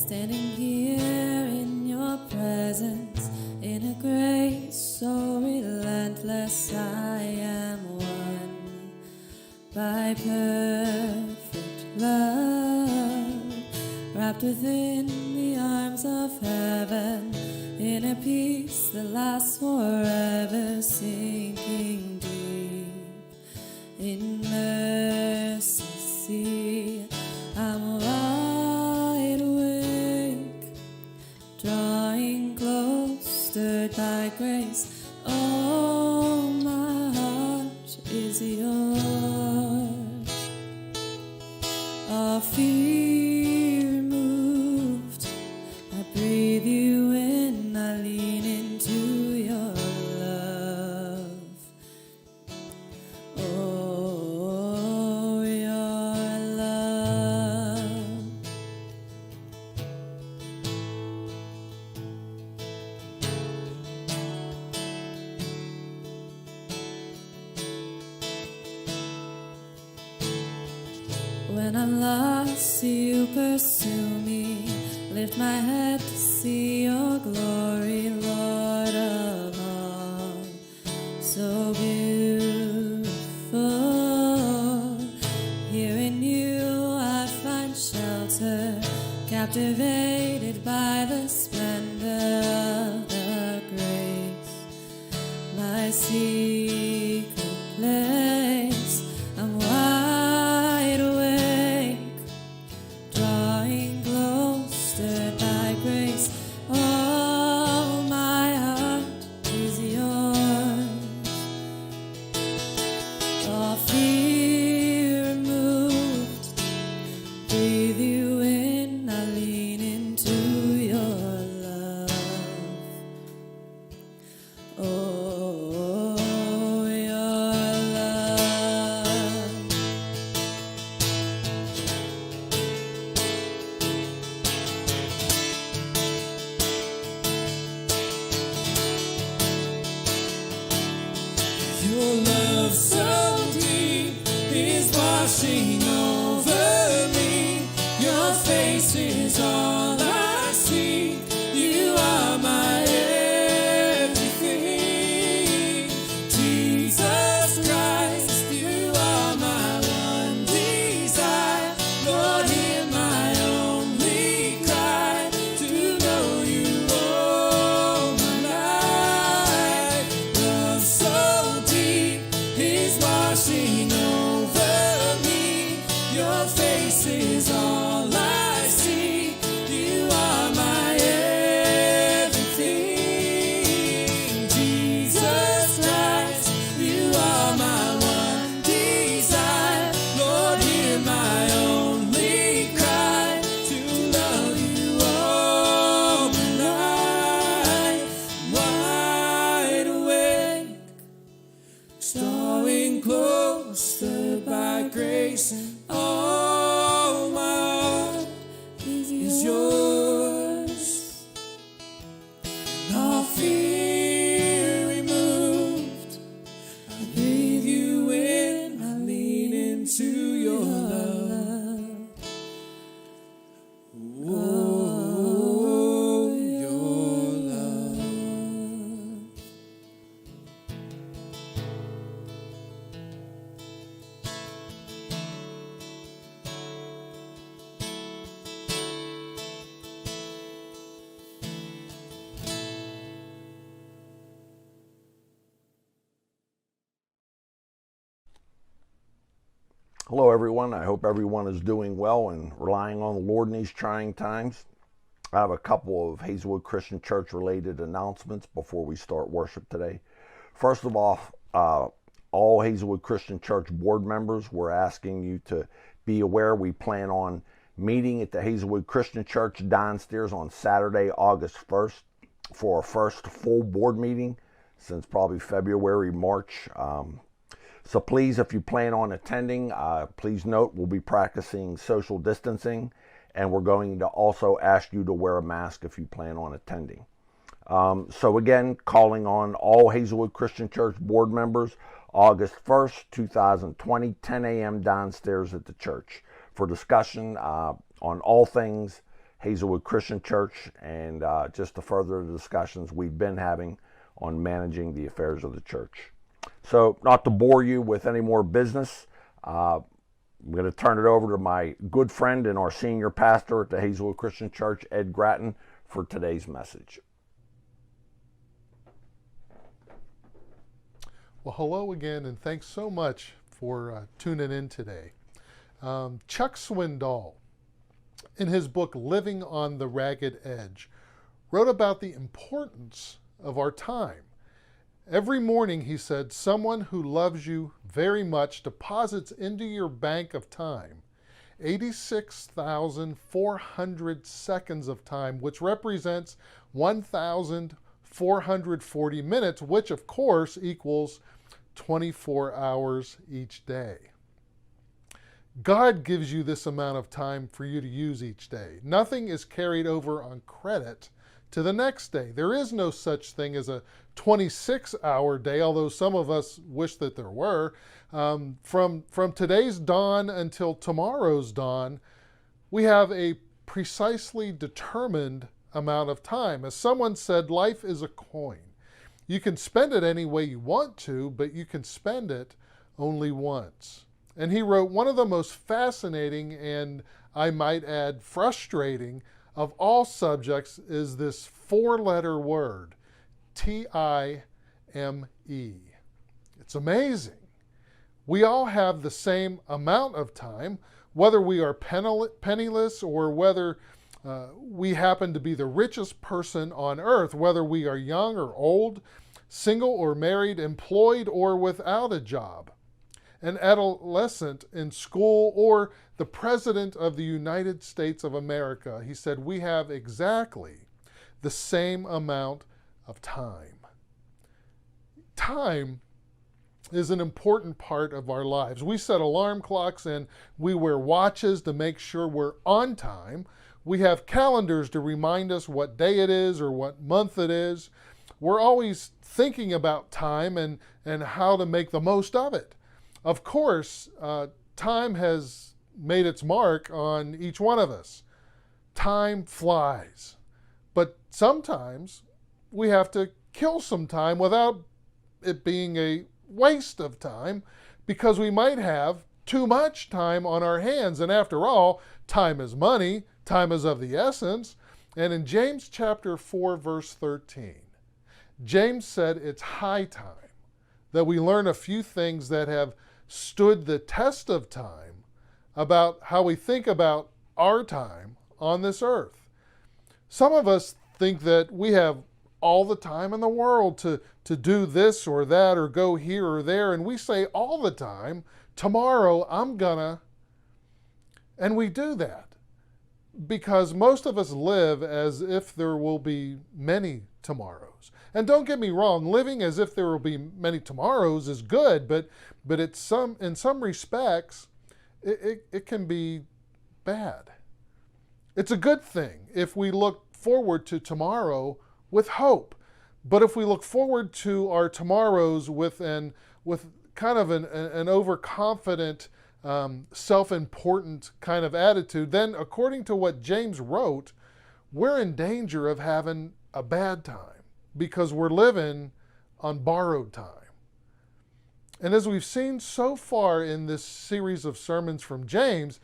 standing here in your presence, in a grace so relentless. I am won by perfect love, wrapped within the arms of heaven, in a peace that lasts forever, sinking deep in mercy. See, I'm wide awake, drawing close, stirred by grace. Oh, my heart is yours. All fear removed, I breathe you in, I lean into your love. Oh, your love. When I'm lost, you pursue me. Lift my head to see your glory, Lord of all. So beautiful. Here in you I find shelter, captivated by the splendor of the grace. My secret place, I'm wide awake, drawing close, stirred by grace. Oh, my heart is yours. All fear removed, breathe you in, I lean into your love. Oh, your love. Your love so deep is washing over me. Your face is all I seek. You are my everything. Jesus Christ, you are my one desire. Lord, hear my only cry, to know you all my life. Love so deep is washing over me. Your face is all I see. You are my everything. Jesus Christ, you are my one desire. Lord, hear my only cry, to love you all my life. Wide awake, drawing closer by grace. All my heart is yours. All fear removed, I breathe you in, I lean into your love. Oh, your love. Hello everyone, I hope everyone is doing well and relying on the Lord in these trying times. I have a couple of Hazelwood Christian Church related announcements before we start worship today. First of all Hazelwood Christian Church board members, we're asking you to be aware we plan on meeting at the Hazelwood Christian Church downstairs on Saturday, August 1st for our first full board meeting since probably February, March. So please, if you plan on attending, please note we'll be practicing social distancing, and we're going to also ask you to wear a mask if you plan on attending. So again, calling on all Hazelwood Christian Church board members, August 1st, 2020, 10 a.m. downstairs at the church for discussion on all things Hazelwood Christian Church, and just to further the discussions we've been having on managing the affairs of the church. So, not to bore you with any more business, I'm going to turn it over to my good friend and our senior pastor at the Hazelwood Christian Church, Ed Gratton, for today's message. Well, hello again, and thanks so much for tuning in today. Chuck Swindoll, in his book Living on the Ragged Edge, wrote about the importance of our time. Every morning, he said, someone who loves you very much deposits into your bank of time 86,400 seconds of time, which represents 1,440 minutes, which of course equals 24 hours each day. God gives you this amount of time for you to use each day. Nothing is carried over on credit to the next day. There is no such thing as a 26-hour day, although some of us wish that there were. From today's dawn until tomorrow's dawn, we have a precisely determined amount of time. As someone said, life is a coin. You can spend it any way you want to, but you can spend it only once. And he wrote, one of the most fascinating and, I might add, frustrating of all subjects is this four-letter word, T-I-M-E. It's amazing. We all have the same amount of time, whether we are penniless or whether we happen to be the richest person on earth, whether we are young or old, single or married, employed or without a job, an adolescent in school, or the President of the United States of America. He said, we have exactly the same amount of time. Time is an important part of our lives. We set alarm clocks and we wear watches to make sure we're on time. We have calendars to remind us what day it is or what month it is. We're always thinking about time and how to make the most of it. Of course, time has made its mark on each one of us. Time flies. But sometimes we have to kill some time without it being a waste of time, because we might have too much time on our hands. And after all, time is money. Time is of the essence. And in James chapter 4, verse 13, James said it's high time that we learn a few things that have stood the test of time about how we think about our time on this earth. Some of us think that we have all the time in the world to do this or that or go here or there, and we say all the time, tomorrow I'm gonna, and we do that because most of us live as if there will be many tomorrows. And don't get me wrong, living as if there will be many tomorrows is good, but in some respects, it can be bad. It's a good thing if we look forward to tomorrow with hope. But if we look forward to our tomorrows with kind of an overconfident, self-important kind of attitude, then according to what James wrote, we're in danger of having a bad time because we're living on borrowed time. And as we've seen so far in this series of sermons from James,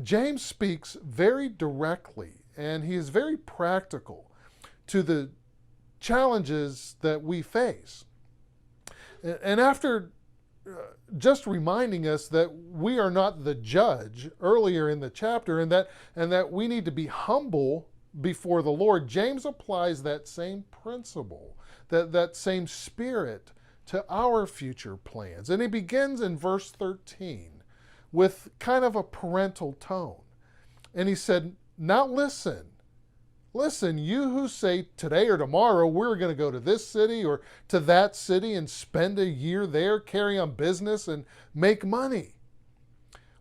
James speaks very directly and he is very practical to the challenges that we face. And after just reminding us that we are not the judge earlier in the chapter and that we need to be humble before the Lord, James applies that same principle, that same spirit to our future plans. And he begins in verse 13 with kind of a parental tone. And he said, now listen, you who say today or tomorrow we're going to go to this city or to that city and spend a year there, carry on business and make money.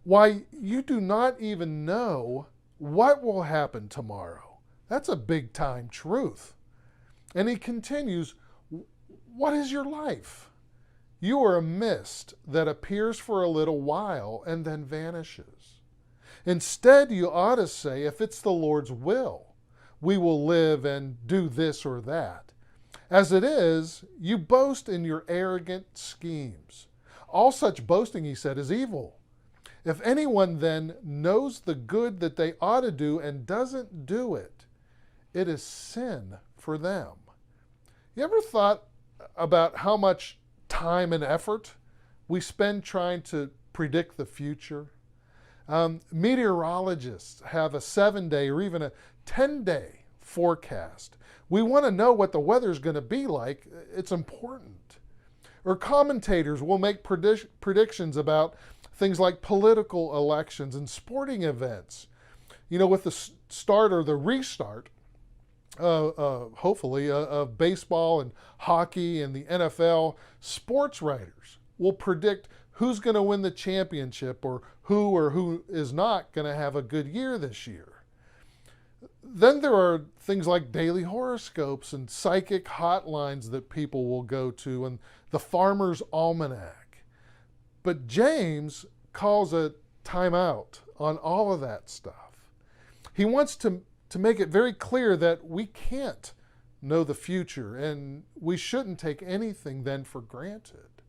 Why, you do not even know what will happen tomorrow. That's a big time truth. And he continues, what is your life? You are a mist that appears for a little while and then vanishes. Instead, you ought to say, if it's the Lord's will, we will live and do this or that. As it is, you boast in your arrogant schemes. All such boasting, he said, is evil. If anyone then knows the good that they ought to do and doesn't do it, it is sin for them. You ever thought about how much time and effort we spend trying to predict the future? Meteorologists have a 7-day or even a 10-day forecast. We want to know what the weather's going to be like. It's important. Or commentators will make predictions about things like political elections and sporting events. You know, with the start or the restart, hopefully, of baseball and hockey and the NFL, sports writers will predict who's going to win the championship or who is not going to have a good year this year. Then there are things like daily horoscopes and psychic hotlines that people will go to, and the Farmer's Almanac. But James calls a timeout on all of that stuff. He wants to make it very clear that we can't know the future, and we shouldn't take anything then for granted.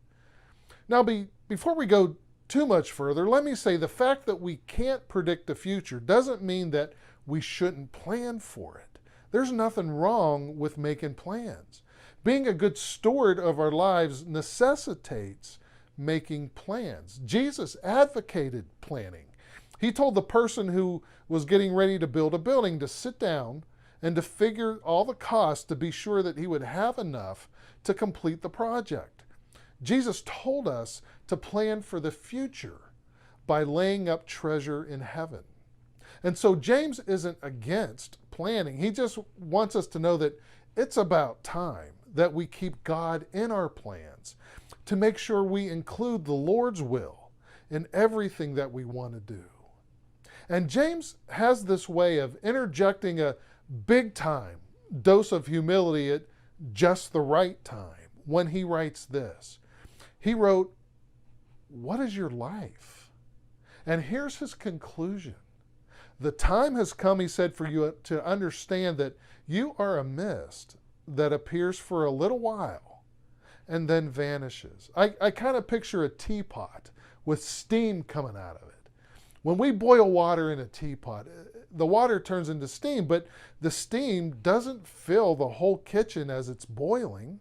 Now, before we go too much further, let me say the fact that we can't predict the future doesn't mean that we shouldn't plan for it. There's nothing wrong with making plans. Being a good steward of our lives necessitates making plans. Jesus advocated planning. He told the person who was getting ready to build a building to sit down and to figure all the costs to be sure that he would have enough to complete the project. Jesus told us to plan for the future by laying up treasure in heaven. And so James isn't against planning. He just wants us to know that it's about time that we keep God in our plans, to make sure we include the Lord's will in everything that we want to do. And James has this way of interjecting a big time dose of humility at just the right time when he writes this. He wrote, "What is your life?" And here's his conclusion. The time has come, he said, for you to understand that you are a mist that appears for a little while and then vanishes. I kind of picture a teapot with steam coming out of it. When we boil water in a teapot, the water turns into steam, but the steam doesn't fill the whole kitchen as it's boiling.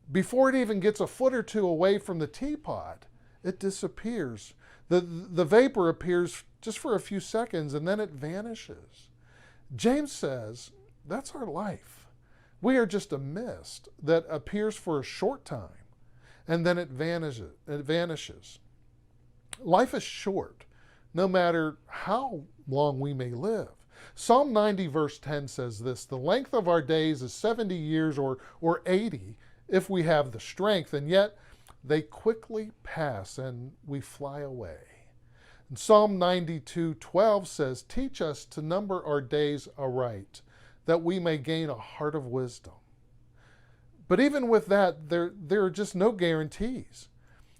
Before it even gets a foot or two away from the teapot, it disappears. The vapor appears just for a few seconds and then it vanishes. James says that's our life. We are just a mist that appears for a short time and then it vanishes. Life is short, no matter how long we may live. Psalm 90 verse 10 says this: the length of our days is 70 years or 80 if we have the strength, and yet they quickly pass and we fly away. And Psalm 92:12 says, teach us to number our days aright, that we may gain a heart of wisdom. But even with that, there are just no guarantees.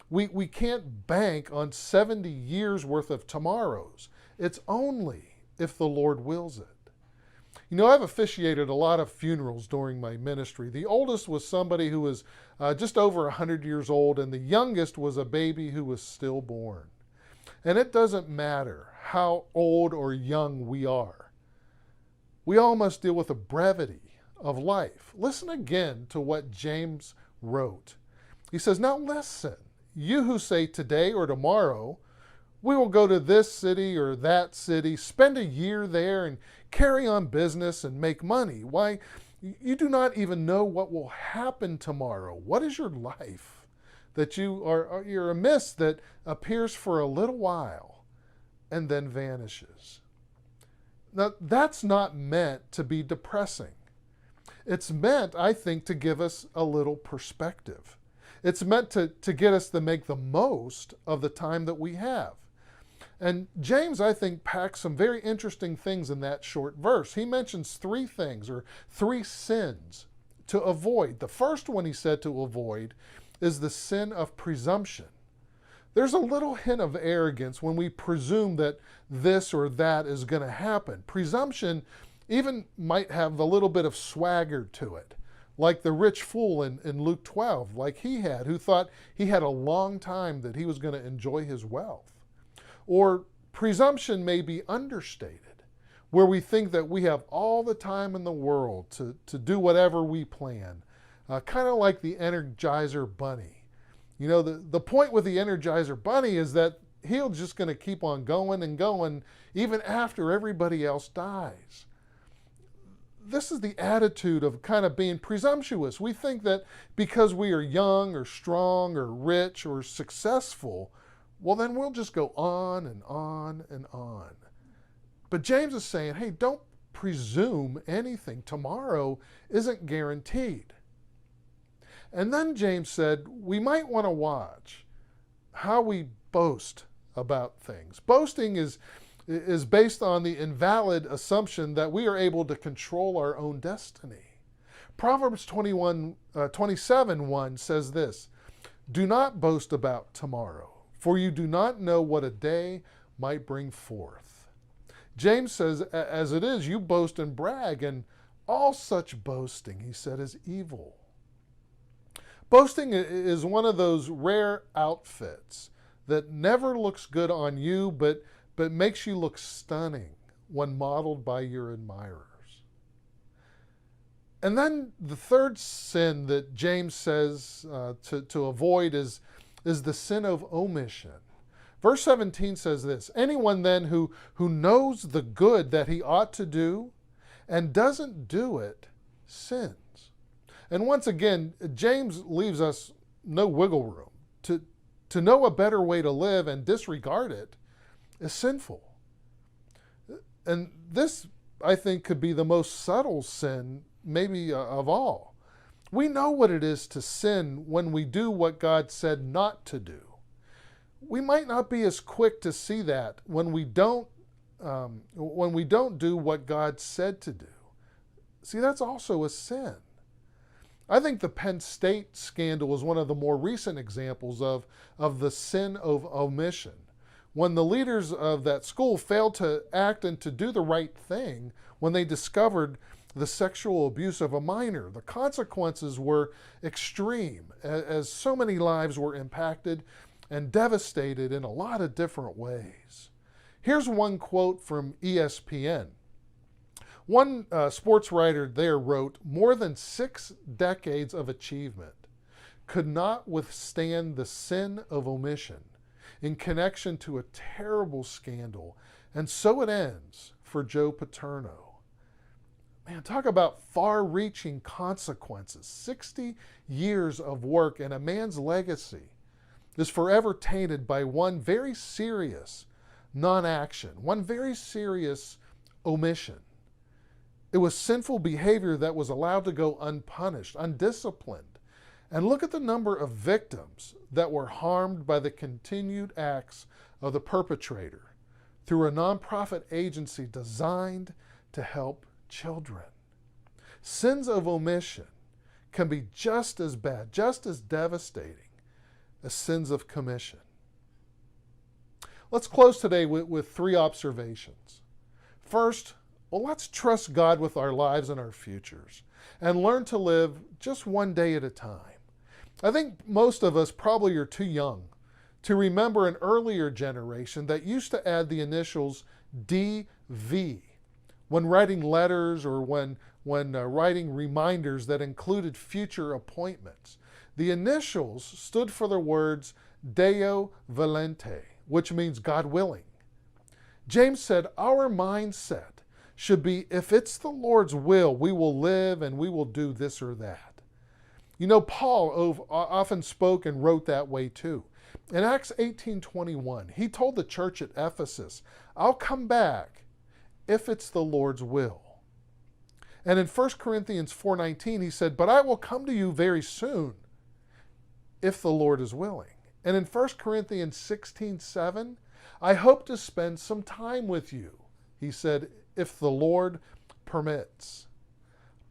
We can't bank on 70 years worth of tomorrows. It's only if the Lord wills it. You know, I've officiated a lot of funerals during my ministry. The oldest was somebody who was just over 100 years old, and the youngest was a baby who was stillborn. And it doesn't matter how old or young we are. We all must deal with the brevity of life. Listen again to what James wrote. He says, now listen, you who say today or tomorrow, we will go to this city or that city, spend a year there and carry on business and make money. Why, you do not even know what will happen tomorrow. What is your life? That you're a mist that appears for a little while and then vanishes. Now, that's not meant to be depressing. It's meant, I think, to give us a little perspective. It's meant to get us to make the most of the time that we have. And James, I think, packs some very interesting things in that short verse. He mentions 3 things, or 3 sins to avoid. The first one he said to avoid is the sin of presumption. There's a little hint of arrogance when we presume that this or that is going to happen. Presumption even might have a little bit of swagger to it, like the rich fool in Luke 12, like he had, who thought he had a long time that he was going to enjoy his wealth. Or presumption may be understated, where we think that we have all the time in the world to do whatever we plan, kind of like the Energizer Bunny. You know, the point with the Energizer Bunny is that he's just going to keep on going and going even after everybody else dies. This is the attitude of kind of being presumptuous. We think that because we are young or strong or rich or successful, well, then we'll just go on and on and on. But James is saying, hey, don't presume anything. Tomorrow isn't guaranteed. And then James said, we might want to watch how we boast about things. Boasting is based on the invalid assumption that we are able to control our own destiny. Proverbs 27:1 says this, do not boast about tomorrow, for you do not know what a day might bring forth. James says, as it is, you boast and brag, and all such boasting, he said, is evil. Boasting is one of those rare outfits that never looks good on you, but makes you look stunning when modeled by your admirers. And then the third sin that James says to avoid is the sin of omission. Verse 17 says this, anyone then who knows the good that he ought to do and doesn't do it sins. And once again, James leaves us no wiggle room. To know a better way to live and disregard it is sinful. And this, I think, could be the most subtle sin maybe of all. We know what it is to sin when we do what God said not to do. We might not be as quick to see that when we don't do what God said to do. See, that's also a sin. I think the Penn State scandal is one of the more recent examples of the sin of omission. When the leaders of that school failed to act and to do the right thing when they discovered the sexual abuse of a minor, the consequences were extreme, as so many lives were impacted and devastated in a lot of different ways. Here's one quote from ESPN. One sports writer there wrote, more than 6 decades of achievement could not withstand the sin of omission in connection to a terrible scandal. And so it ends for Joe Paterno. Man, talk about far-reaching consequences. 60 years of work and a man's legacy is forever tainted by one very serious non-action, one very serious omission. It was sinful behavior that was allowed to go unpunished, undisciplined. And look at the number of victims that were harmed by the continued acts of the perpetrator through a nonprofit agency designed to help children. Sins of omission can be just as bad, just as devastating as sins of commission. Let's close today with 3 observations. First, well, let's trust God with our lives and our futures and learn to live just one day at a time. I think most of us probably are too young to remember an earlier generation that used to add the initials DV when writing letters or when writing reminders that included future appointments. The initials stood for the words Deo Volente, which means God willing. James said our mindset should be, if it's the Lord's will, we will live and we will do this or that. You know, Paul often spoke and wrote that way too. In Acts 18:21, he told the church at Ephesus, I'll come back if it's the Lord's will. And in 1 Corinthians 4:19, he said, but I will come to you very soon if the Lord is willing. And in 1 Corinthians 16:7, I hope to spend some time with you, he said, if the Lord permits.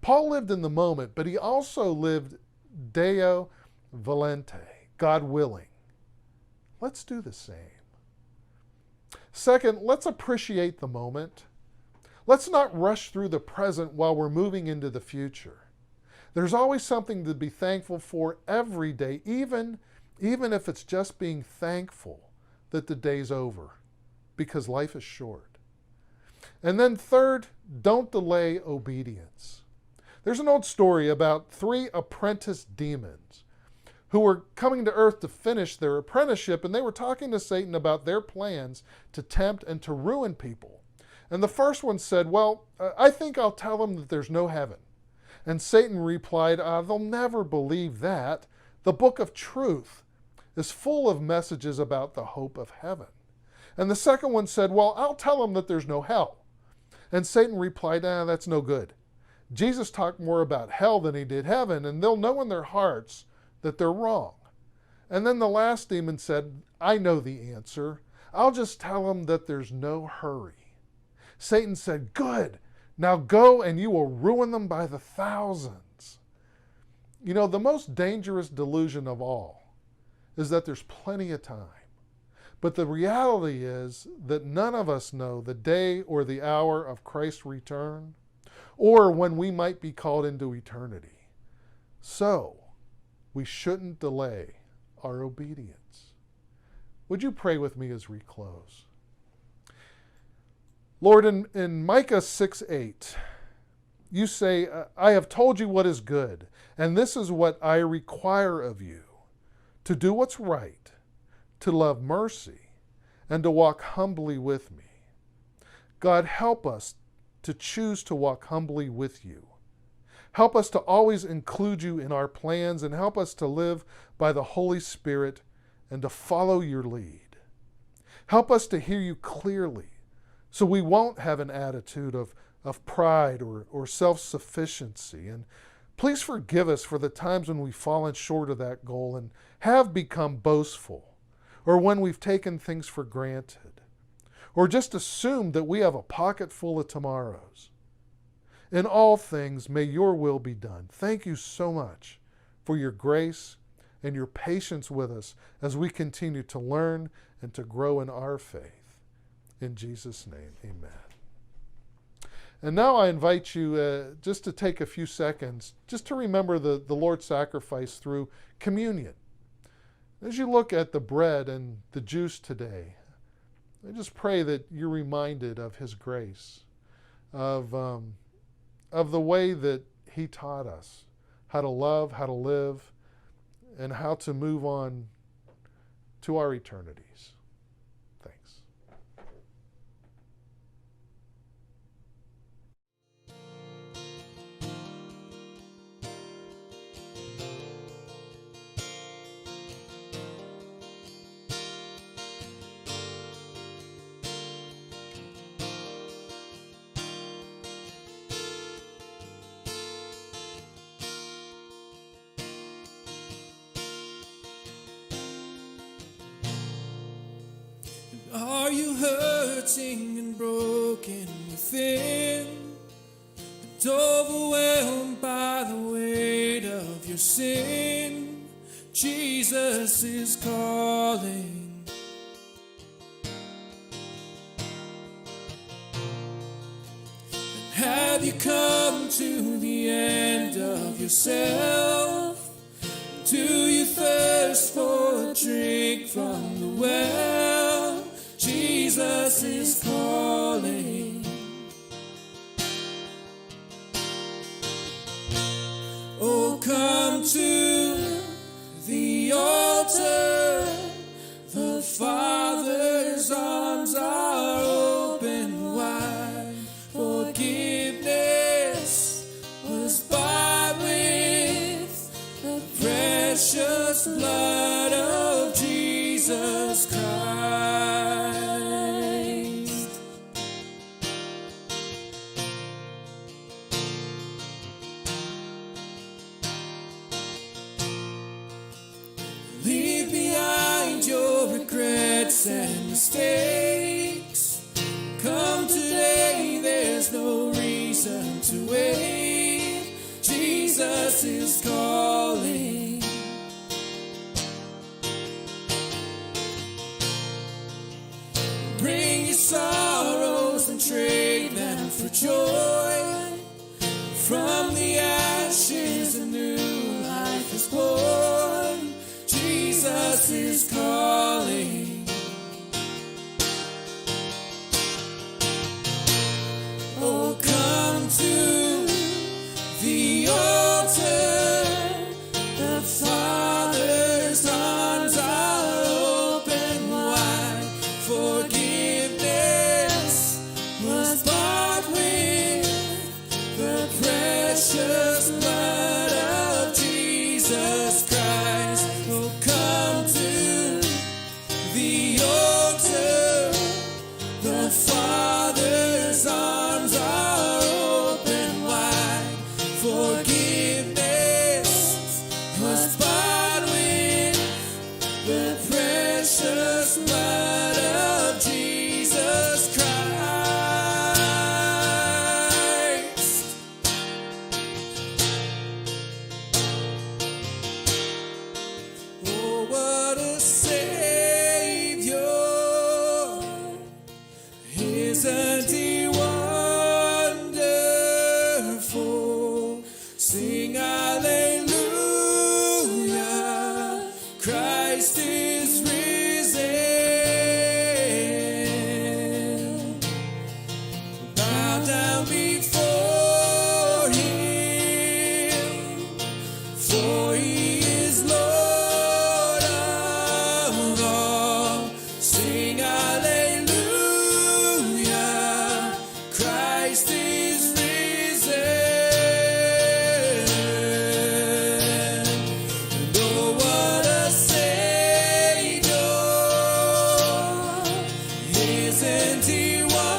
Paul lived in the moment, but he also lived Deo Volente, God willing. Let's do the same. Second, let's appreciate the moment. Let's not rush through the present while we're moving into the future. There's always something to be thankful for every day, even if it's just being thankful that the day's over, because life is short. And then third, don't delay obedience. There's an old story about 3 apprentice demons who were coming to earth to finish their apprenticeship, and they were talking to Satan about their plans to tempt and to ruin people. And the first one said, well, I think I'll tell them that there's no heaven. And Satan replied, they'll never believe that. The book of truth is full of messages about the hope of heaven. And the second one said, well, I'll tell them that there's no hell. And Satan replied, that's no good. Jesus talked more about hell than he did heaven, and they'll know in their hearts that they're wrong. And then the last demon said, I know the answer. I'll just tell them that there's no hurry. Satan said, good. Now go and you will ruin them by the thousands. You know, the most dangerous delusion of all is that there's plenty of time. But the reality is that none of us know the day or the hour of Christ's return, or when we might be called into eternity. So, we shouldn't delay our obedience. Would you pray with me as we close? Lord, in Micah 6:8, you say, I have told you what is good, and this is what I require of you, to do what's right, to love mercy, and to walk humbly with me. God, help us to choose to walk humbly with you. Help us to always include you in our plans, and help us to live by the Holy Spirit and to follow your lead. Help us to hear you clearly so we won't have an attitude of pride or self-sufficiency. And please forgive us for the times when we've fallen short of that goal and have become boastful, or when we've taken things for granted, or just assumed that we have a pocket full of tomorrows. In all things, may your will be done. Thank you so much for your grace and your patience with us as we continue to learn and to grow in our faith. In Jesus' name, amen. And now I invite you just to take a few seconds just to remember the Lord's sacrifice through communion. As you look at the bread and the juice today, I just pray that you're reminded of his grace, of the way that he taught us how to love, how to live, and how to move on to our eternities. Thanks. Are you hurting and broken within, and overwhelmed by the weight of your sin? Jesus is calling. And have you come to the end of yourself? Do you thirst for a drink from the well? Jesus is calling. Oh, come to the altar. The Father's arms are open wide. Forgiveness was bought with the precious blood of Jesus Christ. Leave behind your regrets and mistakes. Come today, there's no reason to wait. Jesus is calling. Bring your sorrows and trade them for joy. voice is calling. Oh, come to the altar. The Father's arms are open wide. Forgiveness was bought with the precious blood of Jesus Christ. Oh, come to the altar. The Father's arms are open wide. Forgiveness was bought with the precious blood of Jesus Christ. Oh, what a Savior! Isn't He wonderful? Sing hallelujah, Christ is risen. Bow down before Him, for He is Lord of all. Sing hallelujah, Christ is risen. And oh, what a Savior! Isn't He wonderful?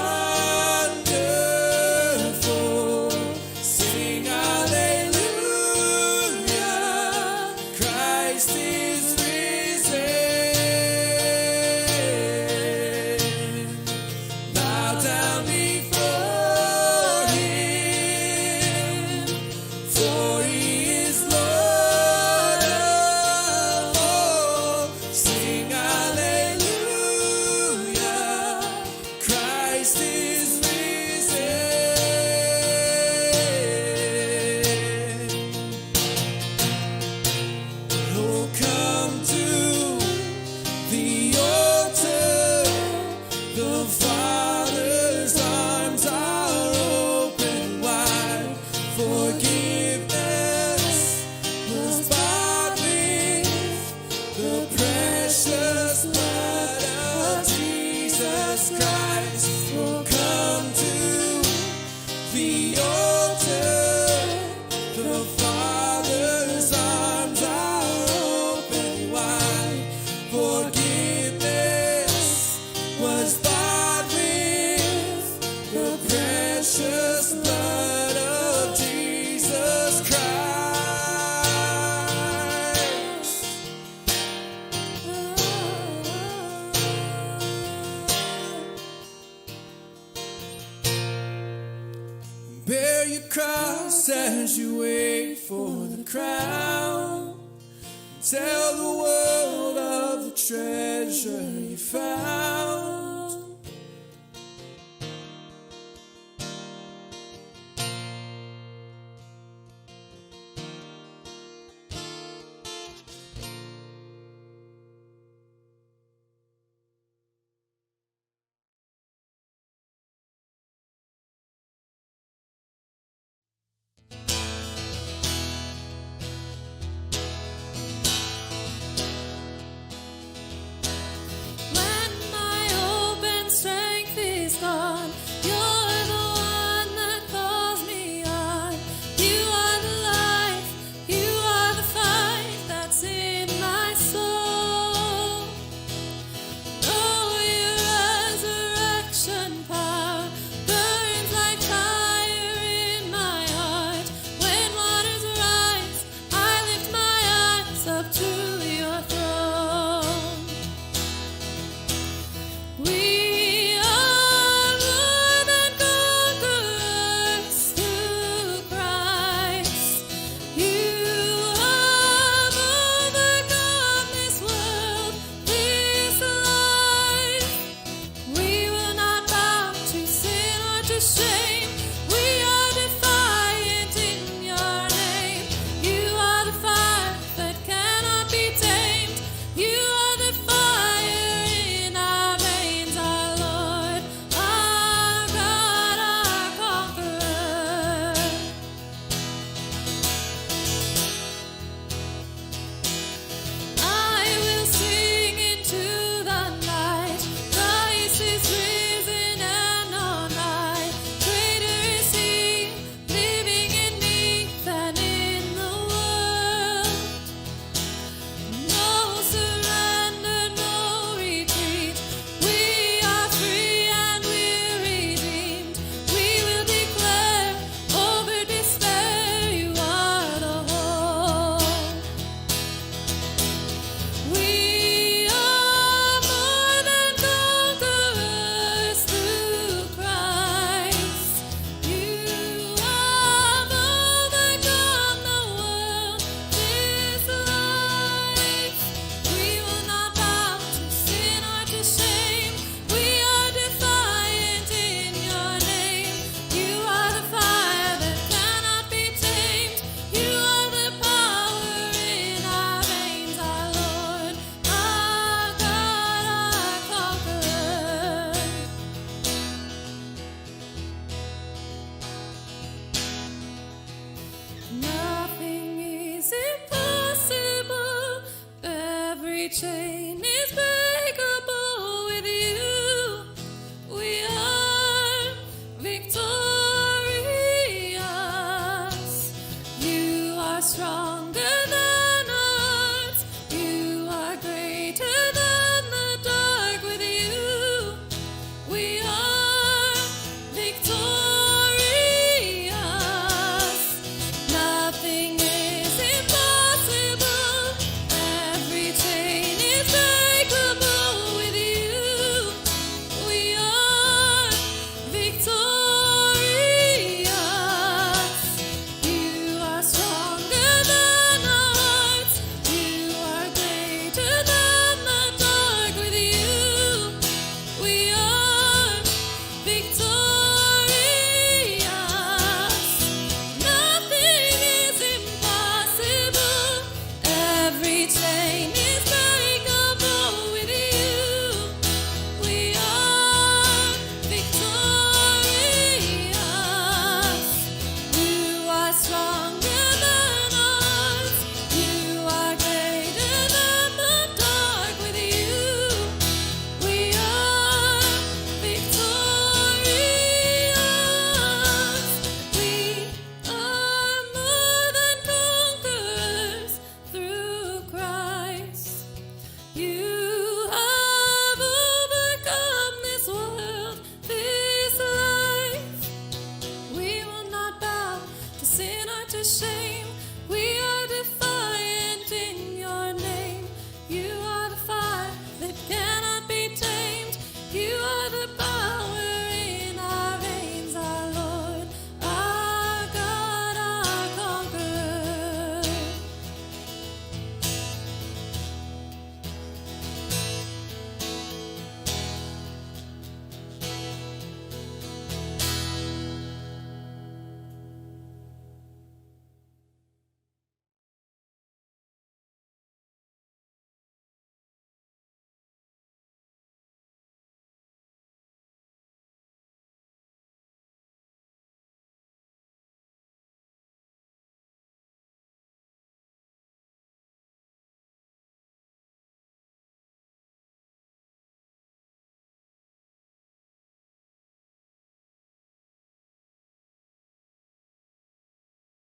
Sing hallelujah, Christ is risen. Bow down before Him, for He is Lord of all. Sing hallelujah, Christ is risen. Oh, come to the altar. The Father's arms are open wide. Forgiveness was bought with the precious blood of Jesus Christ. Oh, come to the altar. The Father's arms are open wide. Forgiveness was bought with the precious blood of Jesus Christ. Bear your cross as you wait for the crown. Tell the world of the treasure you found. When my chain